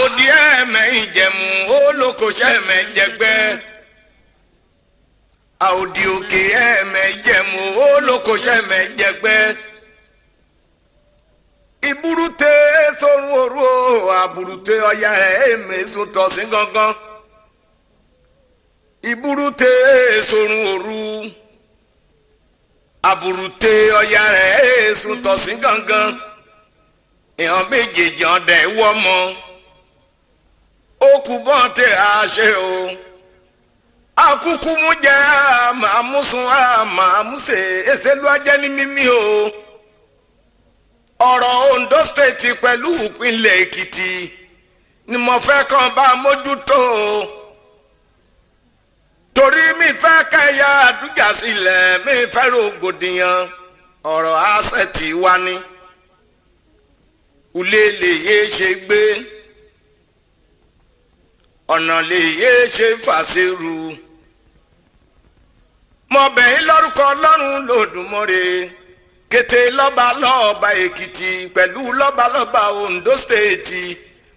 àòdì ẹ̀mẹ́ ìjẹ̀mú olókoṣẹ́mẹ́ jẹgbẹ́ àòdì òkè ẹ̀mẹ́ ìjẹ̀mú olókoṣẹ́mẹ́ jẹgbẹ́ ìbúrúte sórun òru àbúrúte ọya rẹ̀ èmi sùn tọ̀sí gangan ìbúrúte sórun òru àbúrúte ọya rẹ̀ èmi sùn tọ̀sí gangan ìhàn méjèèjì ọ̀dẹ̀ wọ́ mọ́ ó kú bọ́ǹtẹ̀ àṣẹ o akuku mu jẹ́ àmàmúsùn àmàmúsè èsèlú ajẹ́ ní mímí o ọ̀rọ̀ Ondo State pẹ̀lú ìpínlẹ̀ Èkìtì ni mo fẹ́ kàn bá mójútó o torí mi fẹ́ kẹ́yà àdújà sílẹ̀ mi fẹ́ rògbòdìyàn ọ̀rọ̀ àṣẹ̀tì wa ni ulé lè yé ṣe gbé ọ̀nà lè yé ṣe fàṣẹrù mọ̀bẹ̀yìn lórúkọ Ọlọ́run lòdùmọ̀rè kété lọ́ba lọ́ọ̀ba Èkìtì pẹ̀lú lọ́ba lọ́ba Ondo State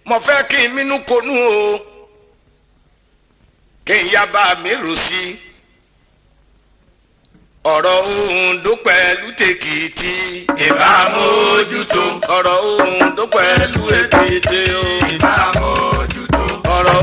mo fẹ́ kí n mínú konú o kí n yaba mi rò sí ọ̀rọ̀ Ondo pẹ̀lú tèkìtì ìbámu ojútó ọ̀rọ̀ Ondo pẹ̀lú Èkìtì o ìbámu ojútó ọ̀rọ̀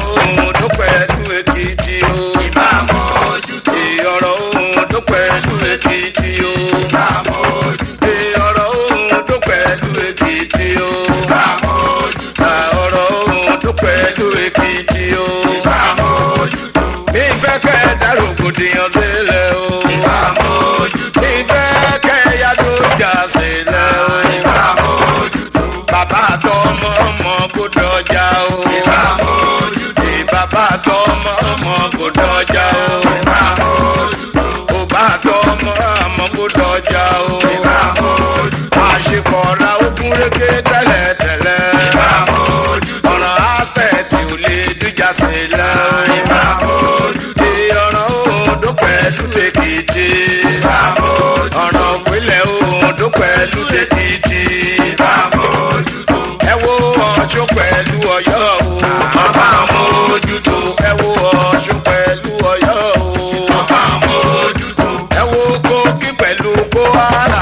Ondo pẹ̀lú Èkìtì o ìbámu ojútó ọ̀rọ̀ Ondo pẹ̀lú Èkìtì o ìbámu ojútó ọ̀rọ̀ Ondo pẹ̀lú Èkìtì o ìbámu ojútó ọ̀rọ̀ Ondo pẹ̀lú Èkìtì o ìbámu ojútó mi fẹ́ kẹ́ dárògbòdìyàn sílẹ̀ o ìbámu ojútó mi fẹ́ kẹ́ yàtọ̀ jà sílẹ̀ o ìbámu ojútó bàbá àtọmọ ọmọ kò dọjà o ìbámu ojútó bàbá àtọmọ ọmọ kò dọjà o ìbámu ojútó bàbá àtọmọ ọmọ kò dọjà o ìbámu ojútó àṣekọ̀ra ogun rege tẹ́lẹ̀tẹ́lẹ̀ ìbámu ojútó ọ̀nà àṣẹ̀tì ò lè dújà sílẹ̀ o ìbámu ojútó ọ̀nà Ondo pẹ̀lú Èkìtì ìbámu ojútó ọ̀nà ìpínlẹ̀ Ondo pẹ̀lú Èkìtì ìbámu ojútó ẹ wo Ọ̀ṣun pẹ̀lú Ọ̀yọ́ o ọba mójútó ẹ wo Ọ̀ṣun pẹ̀lú Ọ̀yọ́ o ọba mójútó ẹ wo Kogi pẹ̀lú Kwara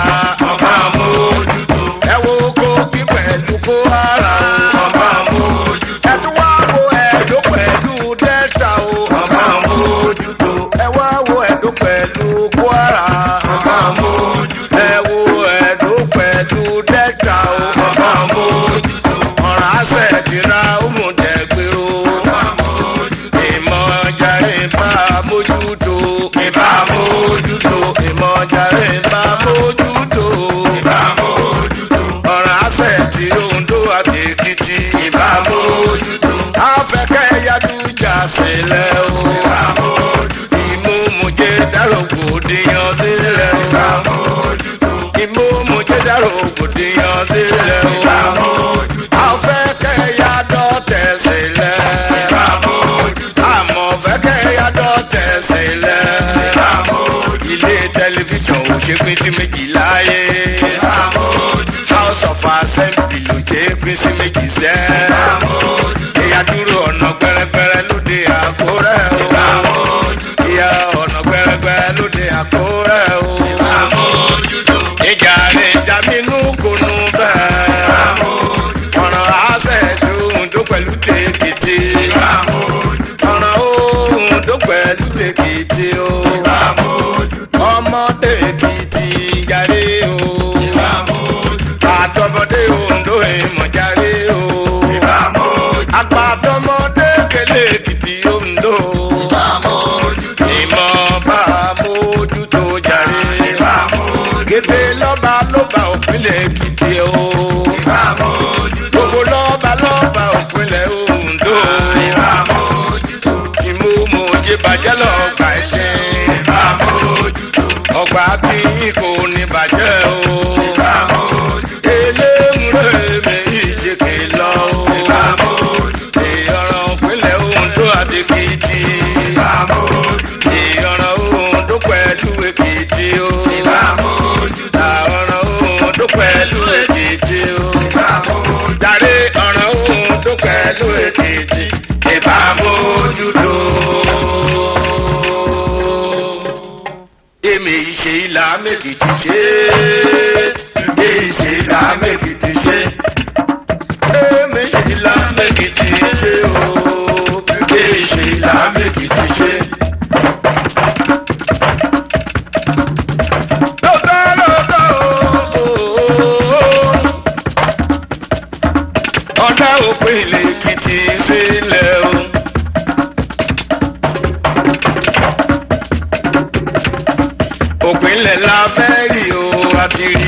ọba mójútó ẹ wo Kogi pẹ̀lú Kwara ọba mójútó ẹ tún wá wo Ẹdó pẹ̀lú Delta o ọba mójútó ẹ wá wo Ẹdó pẹ̀lú Kwara ọba mójútó ẹ wo Ẹdó pẹ̀lú Delta o ọba mójútó ọ̀rọ̀ àṣẹ ti ra òmùdẹ̀gbẹ̀rọ ọba mójútó ìmọ̀járe bá mójútó ìbá mójútó ìmọ̀járe bá mójútó ìbá mójútó ọ̀rọ̀ àṣẹ ti Ondo àti Èkìtì ìbá mójútó afẹ́kẹ́ yàtújà sílẹ̀ o ìbá mójútó ìmúmujẹ dárògbòdìyàn sílẹ̀ o ìbá mójútó ìmúmujẹ dárògbòdìyàn sílẹ̀ o ìbá mójútó afẹ́kẹ́ yàdọ̀tẹ̀ sílẹ̀ ìbá mójútó àmọ̀fẹ́kẹ́ yàdọ̀tẹ̀ sílẹ̀ ìbá mójútó ilé tẹlifíṣàn ò ṣe pín sí méjì láyé ìbá mójútó House of Assembly ló ṣe pín sí méjì sẹ́ ìbá mójútó ìyá dúró ọ̀nà gbẹrẹgbẹrẹ lóde Àkúrẹ́ o ìbá mójútó ìyá ọ̀nà gbẹrẹgbẹrẹ lóde Àkúrẹ́ o ìbá mójútó ìjà rẹ̀ jàmínú kùnú bẹ́ẹ̀ ìbá mójútó ọ̀nà àṣẹ tó Ondo pẹ̀lú tèkìtì ìbá mójútó ọ̀nà Ondo pẹ̀lú tèkìtì o ìbá mójútó ọmọdé Èkìtì jàre o ìbá mójútó àtọmọdé Ondo ìmọ̀jàre o ìbá mójútó àgbàtọmọdé kele Èkìtì Ondo ìbá mójútó ìmọ̀ bá mójútó jàre ìbá mójútó kété lọ́ba lọ́ba òpínlẹ̀ Èkìtì o ìbá mójútó gbogbo lọ́ba lọ́ba òpínlẹ̀ Ondo ìbá mójútó ìmúmojẹ bàjẹ́ lọ́gbà ẹ̀jẹ̀ ìbá mójútó ọgbà tí kò ní bàjẹ́ o ìbá mójútó elémùrè mi ìṣèké lọ o ìbá mójútó ìyọ̀ràn òpínlẹ̀ Ondo àti Èkìtì ìbá mójútó ìyọ̀ràn Ondo pẹ̀lú Èkìtì o ìbá mójútó ọ̀ràn Ondo pẹ̀lú Èkìtì o ìbá mójútó jàre ọ̀ràn Ondo pẹ̀lú Èkìtì. mẹ́kìtì ṣe méje la mẹ́kìtì ṣe méje la mẹ́kìtì ṣe o méje la mẹ́kìtì ṣe. ọ̀dà òpin lèkìtì sílẹ̀ o. òpinlẹ̀ la fẹ́ rí o àti rí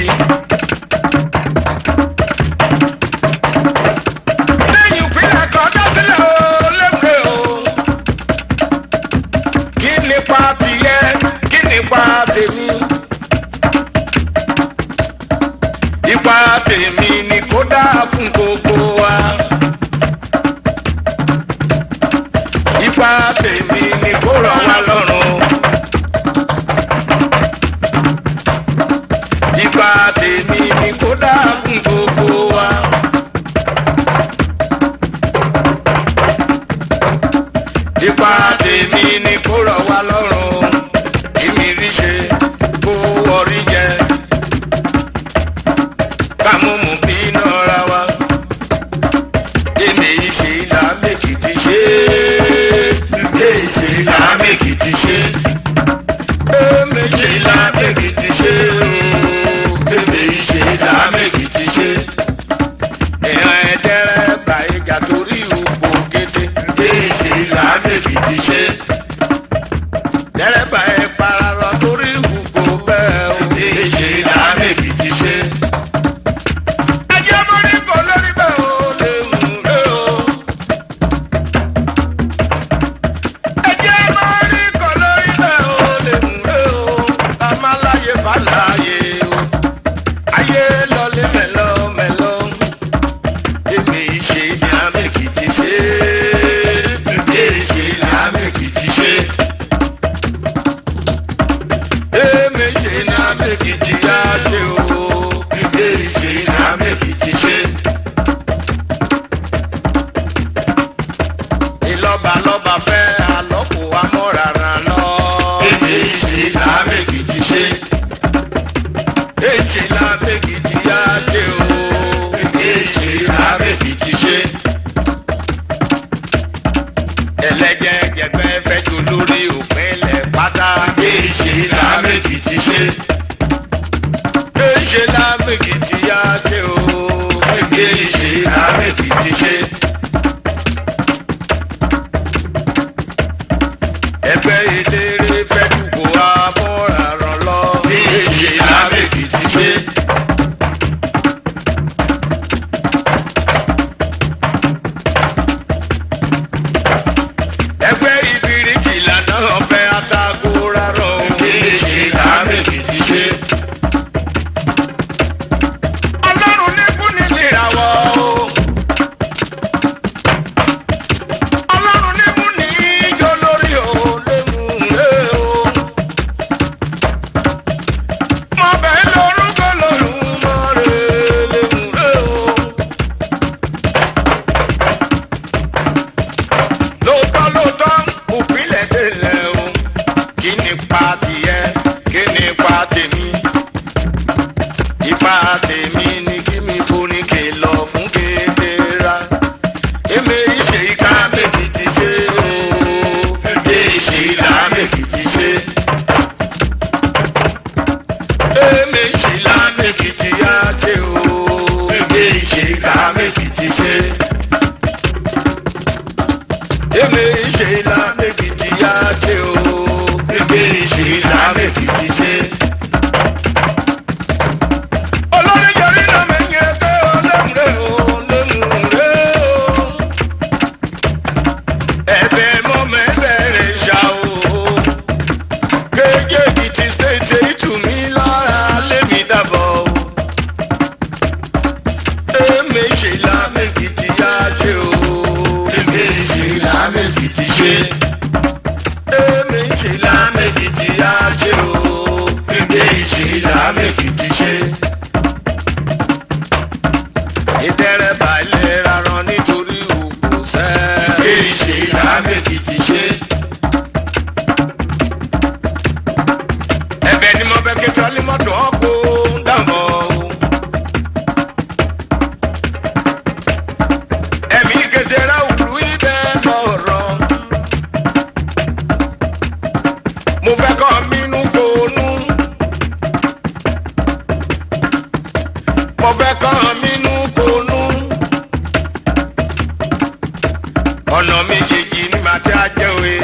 ọ̀nà méjèèjì ni màá tí a jẹ́ òye.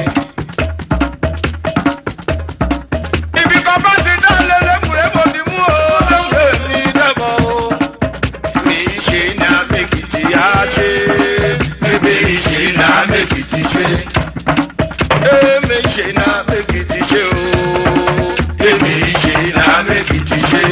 ibi kan bá ti dá lélẹ́kùnrin mo ti mú o lóye ní dẹ́bọ̀ o. èmi ṣe ní abẹ́kìtì á ṣe. èmi ṣe ní abẹ́kìtì ṣe. èmi ṣe ní abẹ́kìtì ṣe o. èmi ṣe ní abẹ́kìtì ṣe.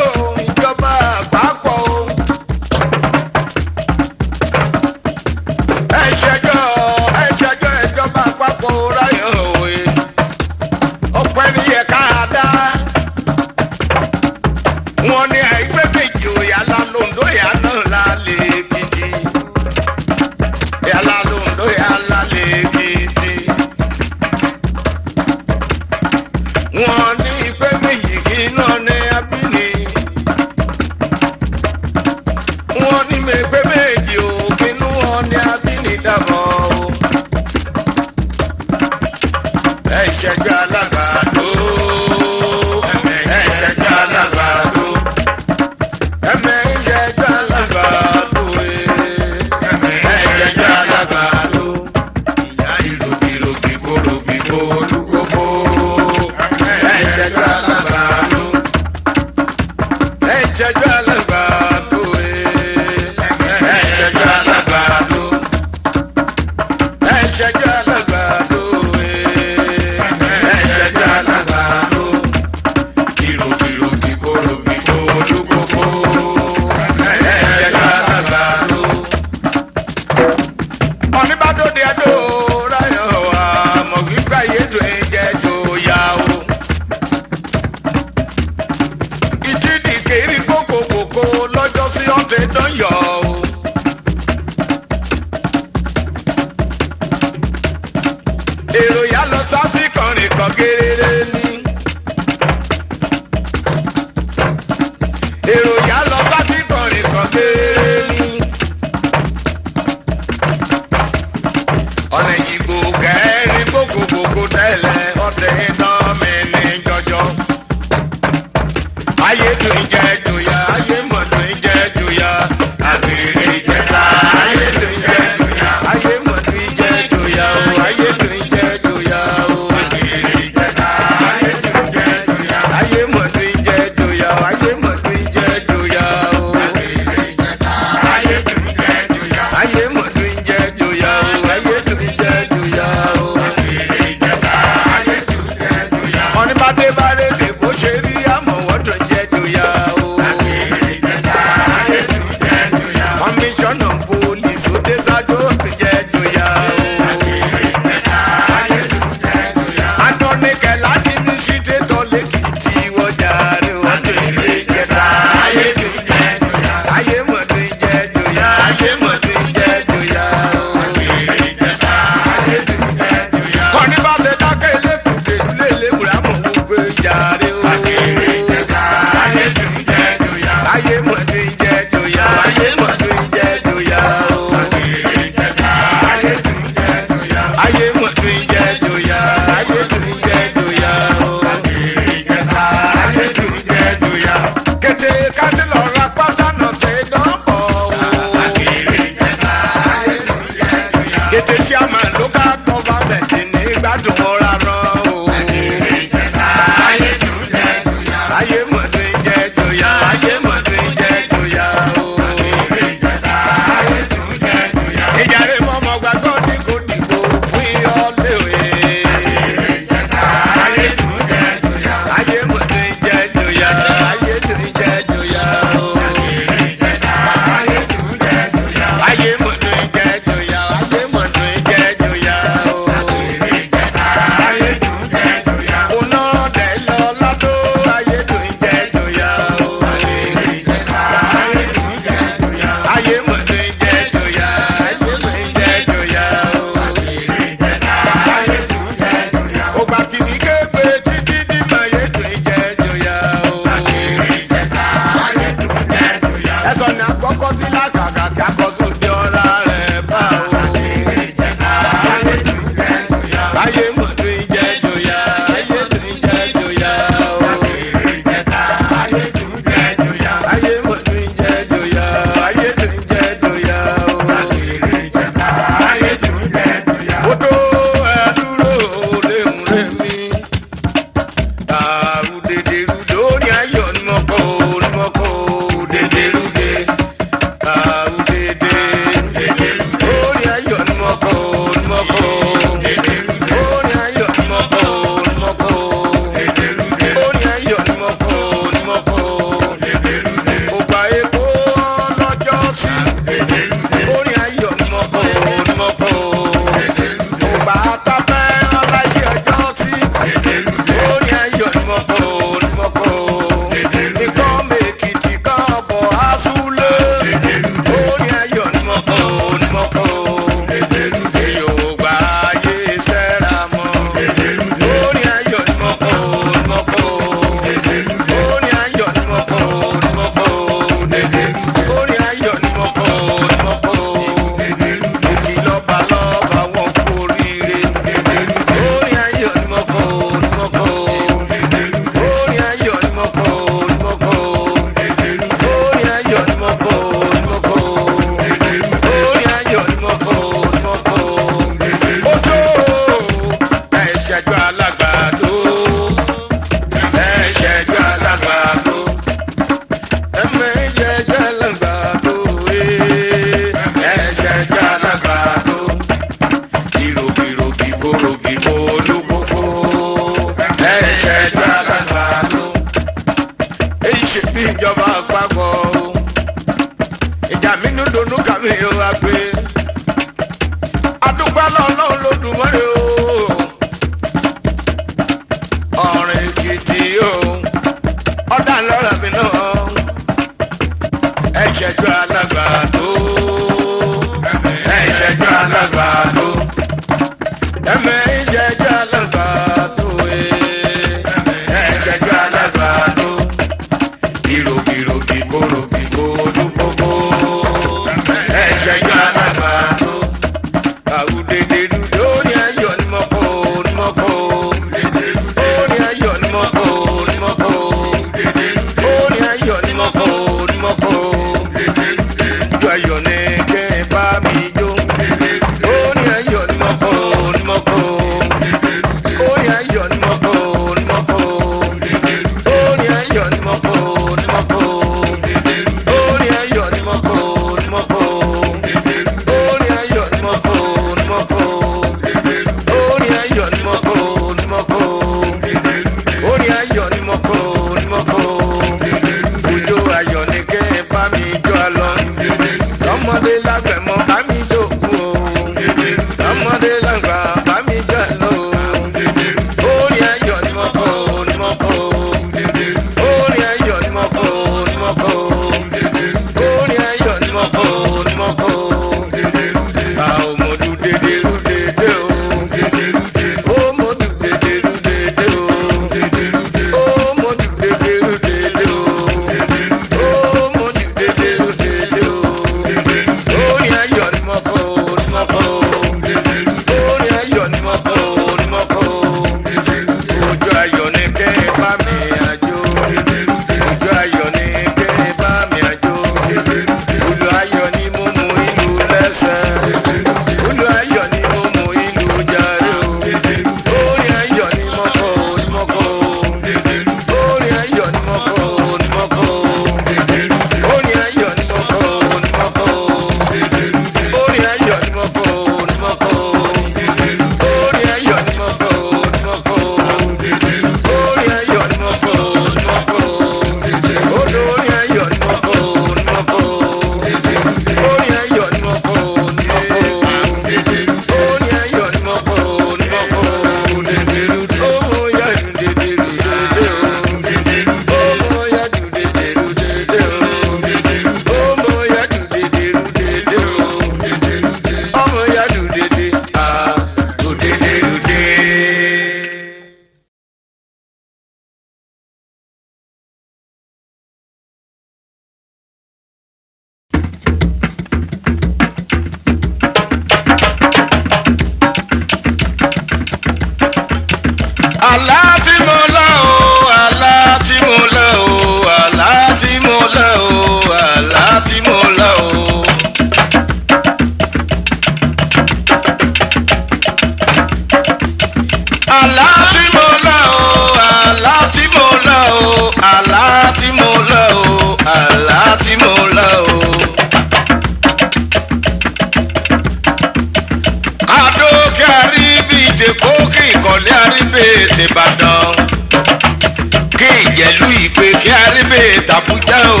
ìlú ìpè kí aríbè tàbújá o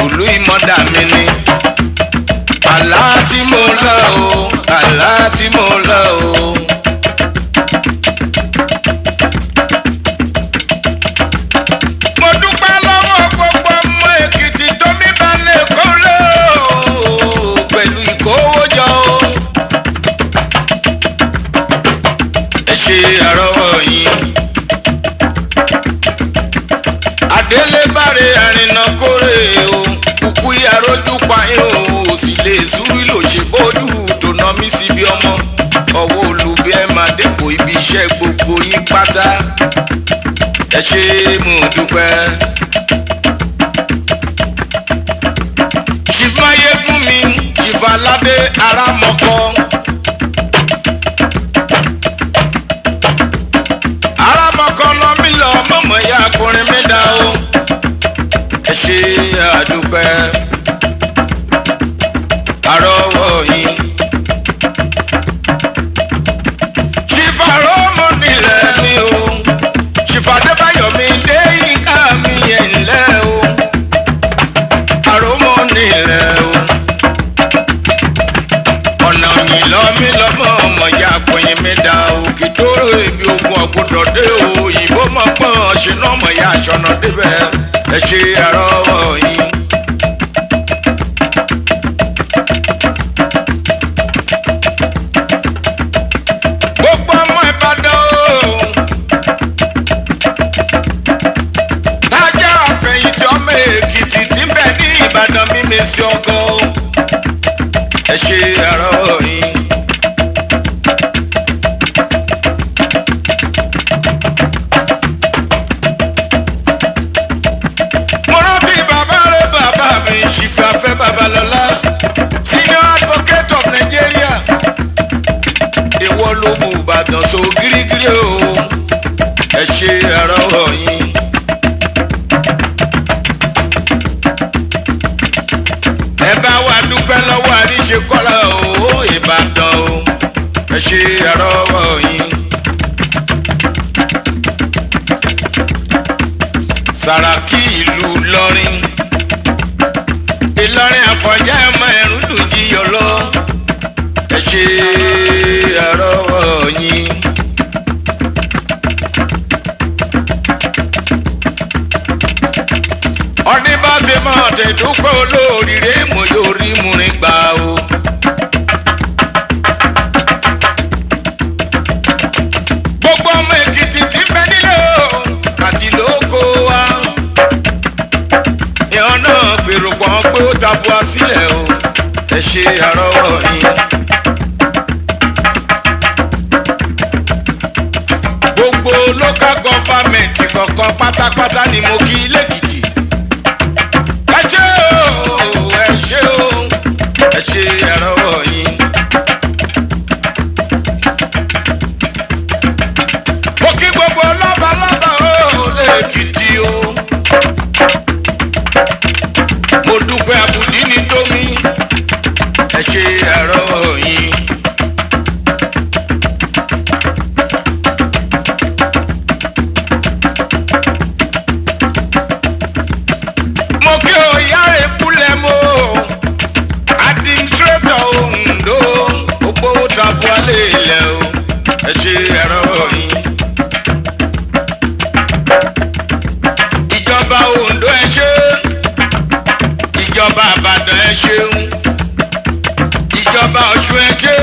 ìlú ìmọ̀dà mi ni. àlá tí mo lọ o àlá tí mo lọ o. mo dúpẹ́ lọ́wọ́ gbogbo ọmọ Èkìtì tó mi balẹ̀ kọ́lé o pẹ̀lú ìkówójọ o. ẹ ṣe àrọ́wọ́ yín. adélébáre àrìnà kórè o kúkú ìyàrójú payín o sì lè súwí lò ṣe bójú tó ná mí síbi ọmọ ọwọ́ olùbí ẹ máa dẹ́kọ̀ ibi iṣẹ́ gbogbo yín pátá ẹ ṣé mo dúpẹ́. ṣìfàyégún mi ṣìfàládé arámọkọ arámọkọ lọ mí lọ mọ̀mọ́ ya akọrin mi dá o ẹ ṣé àdúpẹ́ àrọ́wọ́ yín. ṣìfàrọ́ mọ́ nílẹ̀ mi o ṣìfàdébáyọ̀ mi dé yínká mi yẹn ńlẹ́ o àrọ́mọ́ nílẹ̀ o ọ̀nà òyìn lọ́mí lọ́mọ́ ọmọ ya akọrin mi dá o kì tó ebi ogun ọ̀gbọ́dọ̀ dé o òyìnbó mọ̀ pọ́n ṣe náà mọ̀ ya aṣọ́nà débẹ̀ ẹ ṣé àrọ́wọ́ yín. gbogbo ọmọ Ìbàdàn o tájà àfẹ̀yìntì ọmọ Èkìtì tí ń bẹ ní Ìbàdàn mímí sí ọgọ́ o ẹ ṣé àrọ́wọ́ yín. Ṣìfàfẹ́ Babalọ́lá senior advocate of Nigeria ìwọ ló mú Ìbàdàn so gírígírí o ẹ ṣé àrọ́wọ́ yín. ẹ bá wa dúpẹ́ lọ́wọ́ Àríṣekọ́lá o Ìbàdàn o ẹ ṣé àrọ́wọ́ yín. Sàràkí ìlú Ìlọrin Ìlọrin Àfọ̀njá ẹmọ ẹrún dùn jíyọ lọ ẹ ṣé àrọ́wọ́ yín. ọdún bá ti mọ tẹ̀dúpẹ́ olóríire mo yóò rí mu rìn gbà o. gbogbo ọmọ Èkìtì tí ń bẹ nílé o àti lóko wa ìhàn náà gbèrò pọ̀ pé ó tabua sílẹ̀ o ẹ ṣé àrọ́wọ́ yín. gbogbo local government kọ̀ọ̀kan pátápátá ni mo kí lẹ́kìtì ẹ ṣé o ẹ ṣé o ẹ ṣé àrọ́wọ́ yín. mo kí gbogbo lọ́balọ́ba o lẹ́kìtì o. mo dúpẹ́ àbùdí ní tómi ẹ ṣé àrọ́wọ́ yín. mo kí o yára ìpúlẹ̀ mo administrator Ondo gbogbo tabua lè lẹ̀ o ẹ ṣé àrọ́wọ́ yín. ìjọba Ondo ẹ ṣé ìjọba Ìbàdàn ẹ ṣeun ìjọba Ọ̀ṣun ẹ ṣé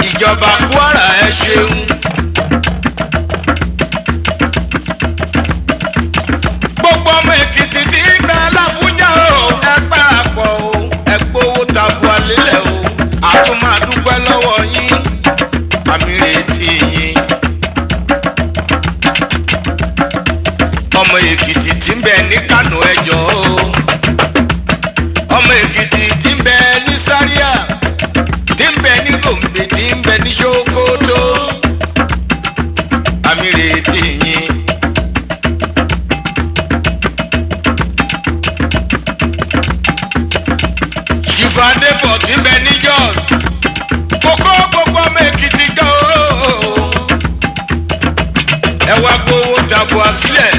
ìjọba Kwara ẹ ṣeun. gbogbo ọmọ Èkìtì tí ń bẹ l'Ábújá o ẹ parapọ̀ o ẹ gbowó tabua lélẹ̀ o a tún máa dúpẹ́ lọ́wọ́ yín àmì retí yín. ọmọ Èkìtì tí ń bẹ ní Kánò ẹ jọ̀ọ́ o ọmọ Èkìtì tí ń bẹ ní Zaria tí ń bẹ ní Gombe tí ń bẹ ní Sokoto àmì retí yín. Ṣìfàdébọ̀ tí ń bẹ ní Jos kókó gbogbo ọmọ Èkìtì jọ o ẹ wá gbowó tabua sílẹ̀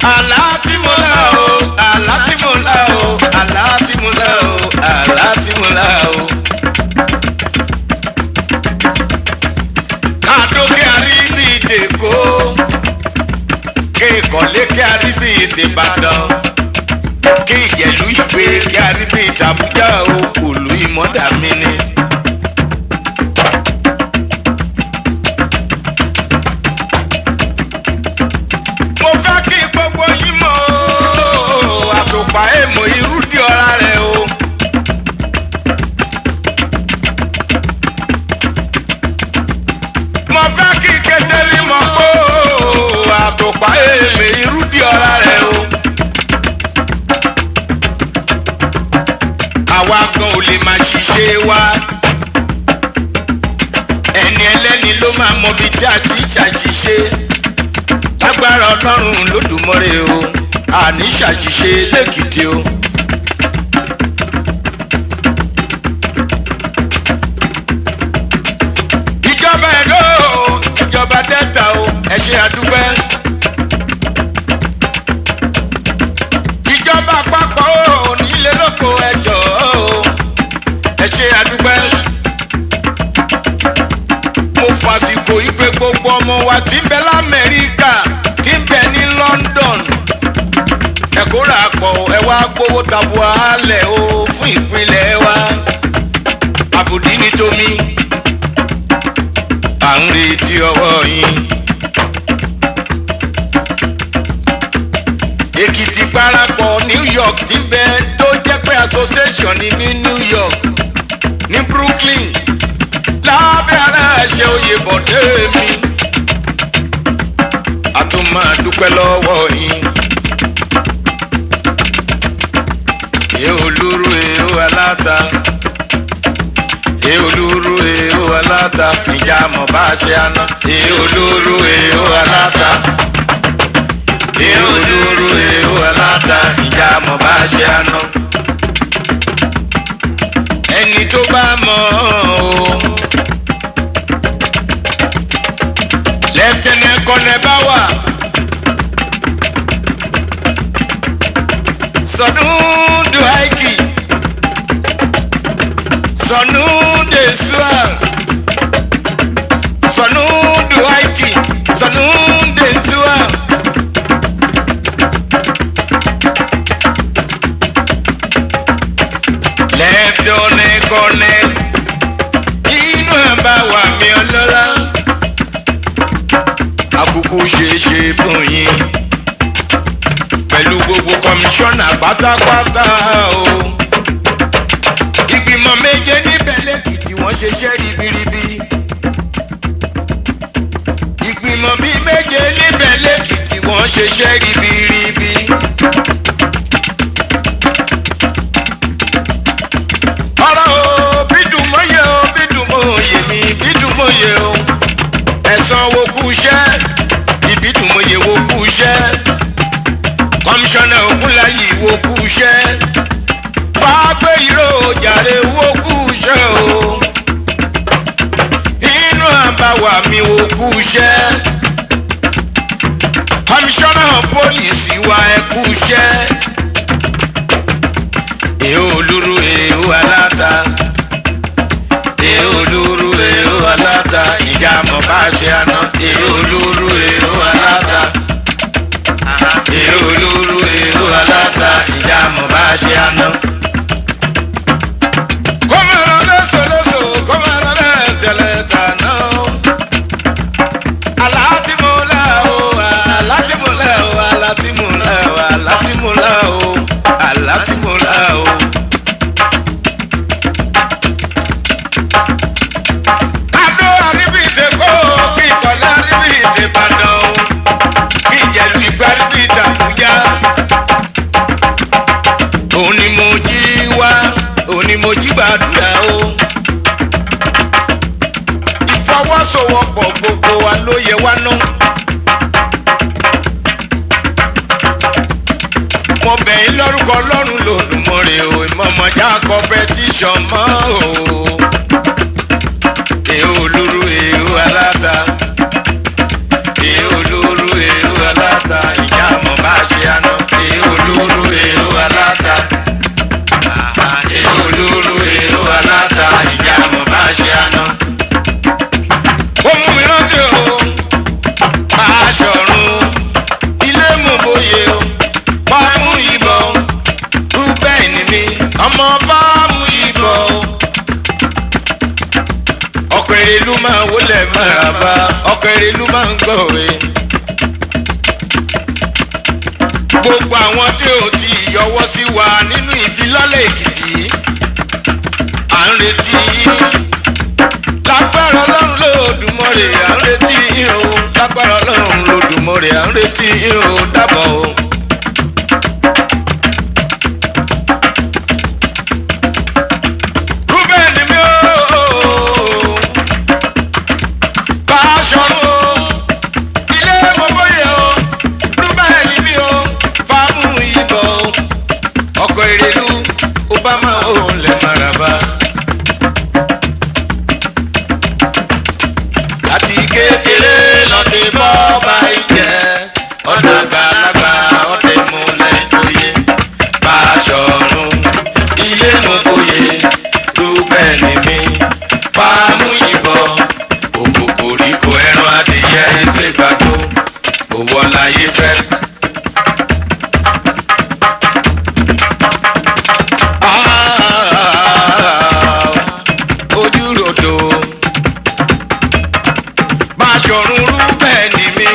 àlá tí mo lá o àlá tí mo lá o àlá tí mo lá o àlá tí mo lá o. kádókè àríbí ìdèkó kéèkọ̀lé kí àríbí ìdèbàdàn kí ìjẹ̀lú ìgbé kí àríbí ìtàbújá o kùlù ìmọ̀dà mi ni. àtòpà èèmọ̀ irú di ọ̀rá rẹ̀ o. mo fẹ́ kí kékeré mọ̀ pé àtòpà èèmọ̀ irú di ọ̀rá rẹ̀ o. àwa gan ò lè máa ṣiṣẹ́ wa. ẹni ẹlẹ́ni ló máa mọ ibi tí a ti ń ṣàṣìṣe. lágbára Ọlọ́run Lódùmarè o àní ṣàṣìṣe lẹ́kìtì o. ìjọba Ẹdó ìjọba Delta o ẹ ṣé àdúpẹ́. ìjọba àpapọ̀ o nílé lóko ẹjọ́ o ẹ ṣé àdúpẹ́. mo fàsìkò ìpè gbogbo ọmọ wa tí ń bẹ l'Amẹ́ríkà tí ń bẹ ní London ẹ̀kúrà pọ̀ ẹ wá gbowó tabua lẹ̀ o fún ìpínlẹ̀ wa. àbùdí ni tómi à ń retí ọwọ́ yín. Èkìtì parapọ̀ New York ti bẹ tó jẹ́ pé association ní New York ní Brooklyn lábẹ́ aláṣẹ Oyèbọ̀dé mi. a tún máa dúpẹ́ lọ́wọ́ yín. olúru èèó aláta olúru èèó aláta ìjà mọ̀ bá ṣe àná. olúru èèó aláta olúru èèó aláta ìjà mọ̀ bá ṣe àná. ẹni tó bá mọ̀ o lẹ́tẹ̀nẹ̀ kọ́nẹ̀ bá wà sọdún duhaiki sọnù desua sọnù duhaiki sọnù desua. lẹ́tọ̀nẹ̀ kọ́nẹ̀ inú ẹ̀ bá wà mí ọlọ́lá àkókò ṣeéṣe fún yín pẹ̀lú gbogbo kọmíṣánná pátápátá o. ìgbìmọ̀ méje níbẹ̀ lẹ́kìtì wọ́n ṣiṣẹ́ ribiribi. ìgbìmọ̀ bíi méje níbẹ̀ lẹ́kìtì wọ́n ṣiṣẹ́ ribiribi. ọ̀rọ̀ o bídùmọ̀yẹ o bídùmọ̀yẹ mi bídùmọ̀yẹ o ẹ̀sán wo kú iṣẹ́ ìbídùmọ̀yẹ wo kú iṣẹ́ kọmíṣánná Ògúnláyì wo kú iṣẹ́ fàgbé ìró jàre wo kú iṣẹ́ o inú àbáwá mi wo kú iṣẹ́ kọmíṣánná pólísì wa ẹ kú iṣẹ́ èèó olúru èèó aláta èèó olúru èèó aláta ìjà mọ̀ bá ṣe àná èèó olúru èèó aláta èèó olúru èèó aláta ìjà mọ̀ bá ṣe àná. kọ́mọ̀rọ̀ lọ́sọ̀lọ́sọ̀ kọ́mọ̀rọ̀ lẹ́sẹ̀lẹ̀ tàná o. àlá tí mo lá o àlá tí mo lá o àlá tí mo lá o àlá tí mo lá o àlá tí mo lá o. Adó àríbí ìdèkó kí ìkọ̀lá àríbí ìdèbàdàn o kí ìjẹ̀lú ìgbà àríbí ìdàbújá. òun ni mo jí wá òun ni mo jí gbàdúrà o. ìfọwọ́sowọ́pọ̀ gbogbo wa ló yẹ wá ná. mo bẹ̀ yín lórúkọ Ọlọ́run Lódùmarè o ìmọ̀mọ̀já competition mọ́ o. èèó olúru èèó aláta èèó olúru èèó aláta ìjà mọ̀ bá ṣe Erelú máa ń gbọ́ òwe. Gbogbo àwọn tí ò ti yọwọ́ sí wa nínú ìfilọ́lẹ̀ Èkìtì à ń retí lágbára Ọlọ́run lódùmarè à ń retí o lágbára Ọlọ́run lódùmarè à ń retí o dábọ̀ o. Erelú Obama ò lè maraba. Láti kékeré lọ́dẹ bọ́ọ̀bà ìjẹ́ ọ̀nà àgbàlagbà ọ̀dẹ múlẹ̀ lóye. Báṣọ̀run ilé mú bóyè dúpẹ́ ní mi. Fáàmù ìbọn òkòkòríkò ẹran adìyẹ ṣègbàdo òwò láyé fẹ́. Báṣọ̀run Rúbẹ́nì mi.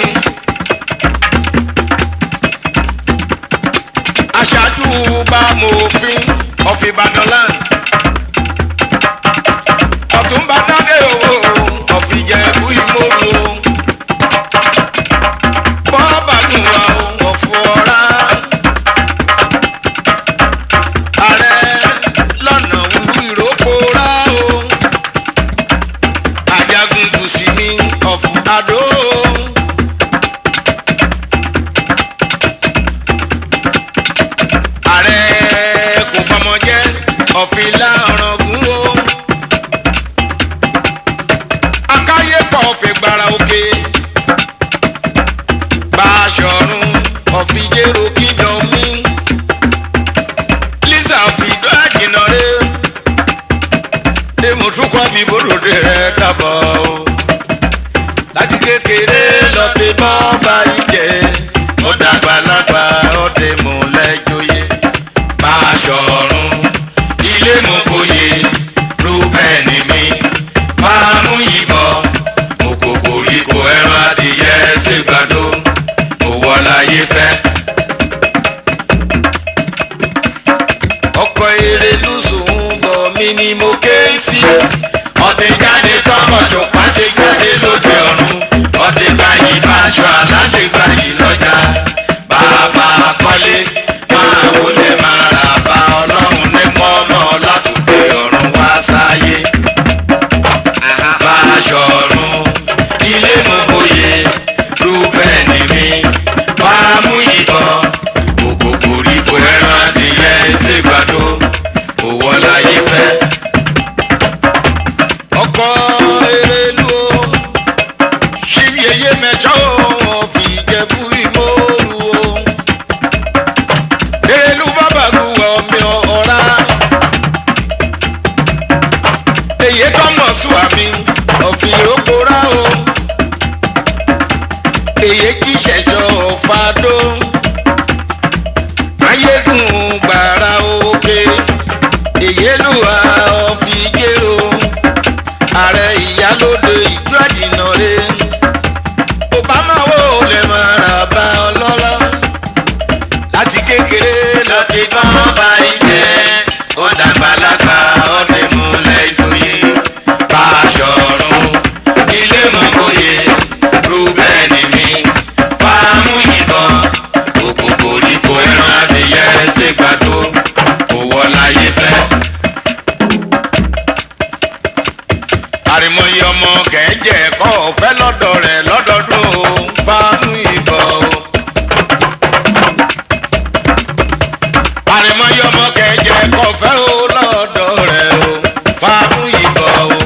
Aṣáájú bá mòfin of Ìbàdàn land. Ọ̀túnba Dádé owó of Ìjẹ̀bú Ìmòrò. Bọ́ọ̀bàdùnwà ọ̀fọ̀ ọ̀rá. Ààrẹ lọ́nà wúrú ìrókòrá o. Ajagun Gùsì mi of Adó. Ààrẹ kò pamọ́jẹ́ of Ìlá Ọ̀ràngún o. Akáyépọ̀ of Ìgbàrà Òkè. Báṣọ̀run of Ìjẹ̀rò Kingdom mi. Lísà of Ìdó Àjìnàrè. Èmùtúkọ̀ mi bòròdé rẹ̀ dábọ̀ o. Láti kékeré lọ fi bọ́ọ̀bà ìjẹ́ mo dàgbàlagbà ọdẹ múlẹ̀ jóyè. Báṣọ̀run ilé mú bóyè Rúbẹ́nì mi. Fáàmù ìbọn òkòkòríkò ẹran adìyẹ ṣègbàdo òwò láyé fẹ́. Ọkọ̀ Erelú Sùnbọ̀ mi ni mo ké sí. Ọ̀tẹ̀ jáde tọkọ̀ ṣùpá ṣe jáde lóde ọ̀run. Ọ̀tẹ̀ gbayì báṣọ aláṣẹ gbayì lọ́jà. Bàbá kọ́lé máa wọlé máa rà bá Ọlọ́run ní mọ́nà látòdè ọ̀run wá sáyé. Báṣọ̀run ilé mú bóyè Rúbẹ́nì mi. Fáàmù ìbọn òkòkòríkò ẹran adìyẹ ṣègbàdo òwò láyé fẹ́. Ọkọ̀ Erelú o ṣíyẹyẹ mẹ́jọ of Ìjẹ̀bú Ìmòrò o. Erelú bàbàgùwà ọmọ ọ̀rá. Èyí tọ́mọ̀ Sùwàmí of Ìrókòrá o. Èyí kì í ṣẹ̀ṣọ́ of Adó. Ayégún Gbàrà Òkè. Èyélúwà of Ìjẹ̀rò. Ààrẹ Ìyálóde Ìjọ Àjìnàrè. Obama wo lè máa rà bá ọlọ́lá. Láti kékeré lọ ti bọ́ọ̀bà ìjẹ́ ó dàgbàlagbà ọdẹ múlẹ̀ ìjòyè. Báṣọ̀run ilé mú bóyè Rúbẹ́nì mi. Fáàmù ìbọn òkòkòríkò ẹran adìyẹ ṣègbàdo òwò láyé fẹ́. Àrìmọye ọmọ kẹ̀ẹ́jẹ̀ kọ́ ọ̀fẹ́ lọ́dọ̀ rẹ̀ lọ́dọọdún o. Fáàmù ìbọn o. Àrìmọye ọmọ kẹ̀ẹ́jẹ̀ kọ́ ọ̀fẹ́ o lọ́dọ̀ rẹ̀ o. Fáàmù ìbọn o.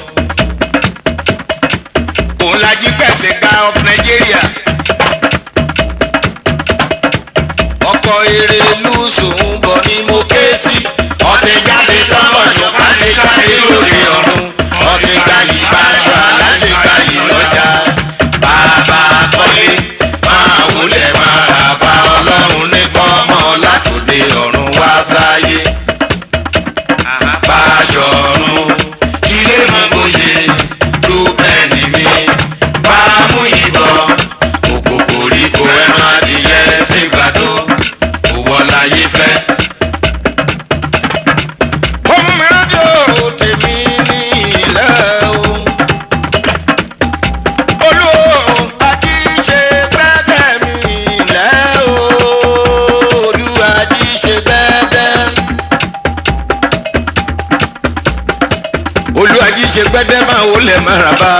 Òun lají pẹ̀sẹ̀ ga of Nigeria. Ọkọ̀ Erelú Sùnbọ̀ ni mo ké sí. Ọ̀tẹ̀ jáde tọ́mọ̀ ṣùpá ṣe jáde lóde ọ̀run. Ọ̀tẹ̀ gbayì báṣọ aláṣẹ gbayì lọ́jà. Bàbá kọ́lé máa wọlé máa rà bá Ọlọ́run ní kọ́mọ látòdè ọ̀run wá sáyé. Báṣọ̀run ilé mú bóyè Rúbẹ́nì mi. Fáàmù ìbọn gbẹ́dẹ́ máa wọlé máraba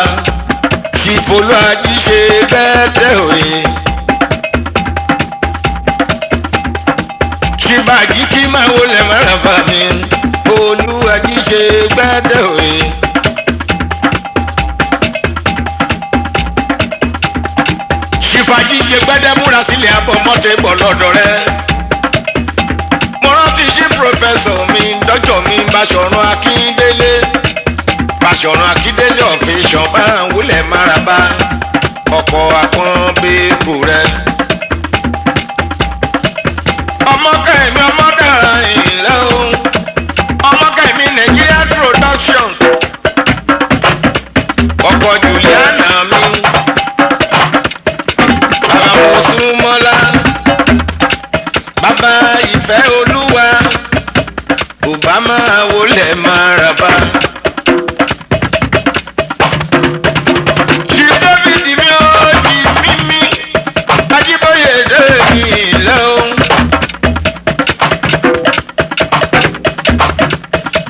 ìfolú ají ṣe gbẹ́dẹ́ òye. ṣìbàjí kí máa wọlé máraba mi olú ají ṣe gbẹ́dẹ́ òye. ṣìfàjí ṣe gbẹ́dẹ́ múra sílẹ̀ abọ́ mọ́tẹ́ bọ̀ lọ́dọ̀ rẹ̀. mo rántí sí pòfẹ́sọ̀ mi dọ́jọ́ mi Báṣọ̀run Akíndélé. Báṣọ̀run Akíndélé ọ̀fíìsàn bá ń wúlẹ̀ máraba ọkọ̀ àpọ́n bẹ́ẹ̀kù rẹ̀. ọmọ kẹ́mi ọmọ dára ìlẹ́ o ọmọ kẹ́mi Nigeria Productions ọkọ̀ Juliana mi àwọn Mọ́súnmọ́lá bàbá ìfẹ́ olúwa Obama wúlẹ̀ máraba.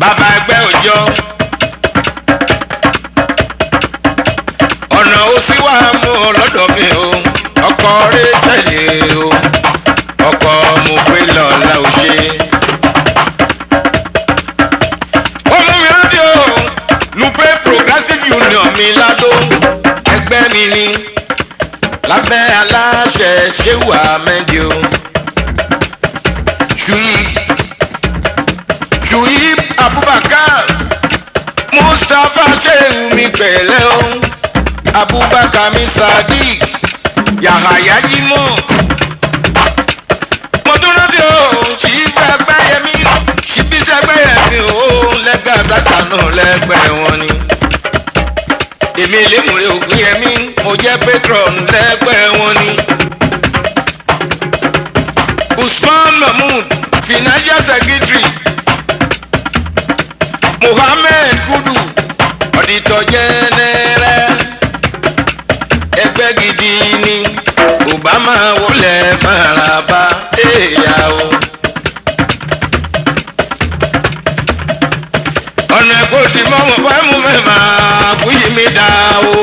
Bàbá ẹgbẹ́ òjò ọ̀nà òsì wà mú lọ́dọ̀ mi o ọkọ̀ rẹ̀ tẹ̀lé o ọkọ̀ mo pé lọ́la ò ṣe. ó mú mi rántí o Nupe Progressive Union mi ládó ẹgbẹ́ mi ni lábẹ́ aláṣẹ Ṣéwù Ahmed o. Ṣùyí Abubakar Mustapha Ṣéhù mi pẹ̀lẹ́ o Abubakar mi Sadiq Yahaya Jimo. mo tún rántí o ṣìfẹ́ Ẹgbẹ́yẹmí ṣìbíṣẹ́ Ẹgbẹ́yẹmí o lẹ́gbẹ́ àgbàkà náà lẹ́gbẹ́ wọn ni. èmi Elémùrè Ògúnyẹmí mo jẹ́ patron lẹ́gbẹ́ wọn ni. Usman Mahmood financial secretary. Mohammed Kudu ọ̀dìtọ̀ jẹ́nẹ́rẹ́ ẹgbẹ́ gidi ni Obama wọlé máraba ẹ̀yà o. ọ̀nà ẹ̀kọ́ tí mọ́mọ́ fáìmù mẹ́ma kúyì mi dá o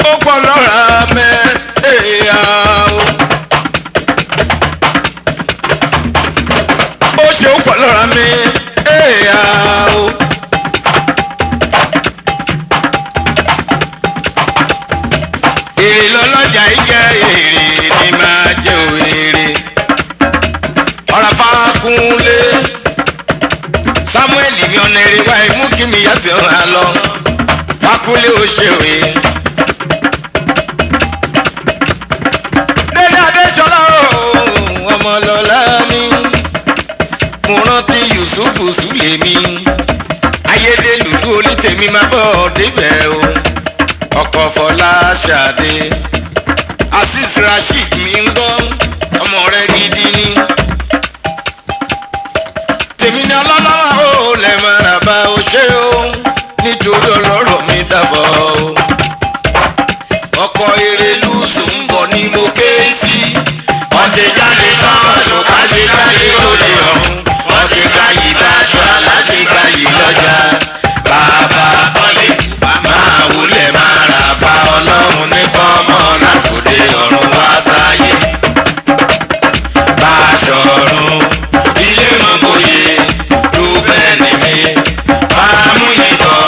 ó pọ̀ lọ́ra mẹ́ ẹ̀yà o. ó ṣe ó pọ̀ lọ́ra mẹ́ ẹ̀yà o. èrè lọ́lọ́jà ìjẹ́ èrè ni máa jẹ́ òèrè. ọ̀rọ̀ Fákúnlé Samuel mi ọ̀nà èrè wá imú kí mi yá sí ọ̀hún àlọ́ Fákúnlé ó ṣe òye. Délé Adéṣọlá ọmọ lọ́lá mi mo rántí Yusufu Sulemi ayédèlúdú olítèmi máa bọ̀ débẹ̀ o ọkọ̀ Fọláṣadé Azeez Rasheed mi ń gbọ́ ọmọ rẹ̀ gidi ni. tèmi ni ọlọ́lọ́wọ́ ó lẹ̀ máraba ó ṣe o nítorí ọlọ́rọ̀ mi dàbọ̀ o. ọkọ̀ Erelu sùn ń bọ̀ ni mo ké sí. ọ̀tẹ̀ jáde tán ló ká ṣe jáde lóde ọ̀hún. ọ̀tẹ̀ ká yìí bá aṣọ aláṣẹ ká yìí lọ́jà. bàbá ọ̀lẹ́ máa wulẹ̀ máraba ọlọ́run ní kọ́mọ́ látòdé ọ̀run wá sáyé. Báṣọ̀run ilé mọ̀bòye ló bẹ́ẹ̀ ni mi. máa mú yìnbọn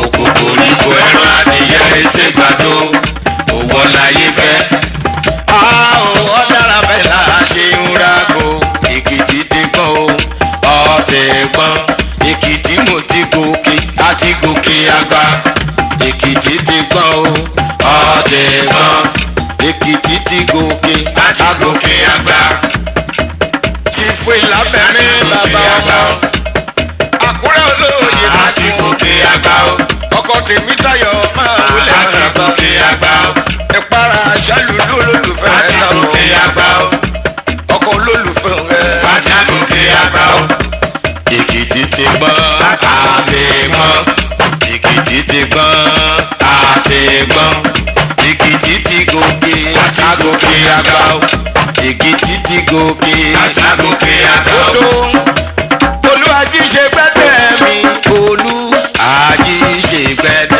òkòkò nípò ẹran adìyẹ ẹsẹ̀ gbàdó òwò láyé fẹ́. ọ̀dára bẹ́ẹ̀ là á ṣe ń rákò Èkìtì ti gbọ́n o ọ̀tẹ̀ gbọ́n Èkìtì mo ti gòkè àti gòkè àgbà. Èkìtì ti gbọ́n o ọ̀tẹ̀ gbọ́n Èkìtì ti gòkè àti gòkè àgbà. ìfò ìlàbẹ̀rẹ̀ bàbá ọmọ Àkúrẹ́ olóòye àti gòkè àgbà o. ọkọ̀ Tèmítáyọ̀ máa wọlé àti gòkè àgbà o. ìpara aṣálùlú olólùfẹ́ rẹ̀ náà gòkè àgbà o. ọkọ̀ olólùfẹ́ rẹ̀ àti gòkè àgbà o. Èkìtì ti gbọ́n àti gbọ́n Èkìtì ti gbọ́n àti gbọ́n Èkìtì ti gòkè àgòkè àgbà o. Èkìtì ti gòkè àgòkè àgbà o. Olú Ají ṣe gbẹ́dẹ̀ mi Olú Ají ṣe gbẹdẹ.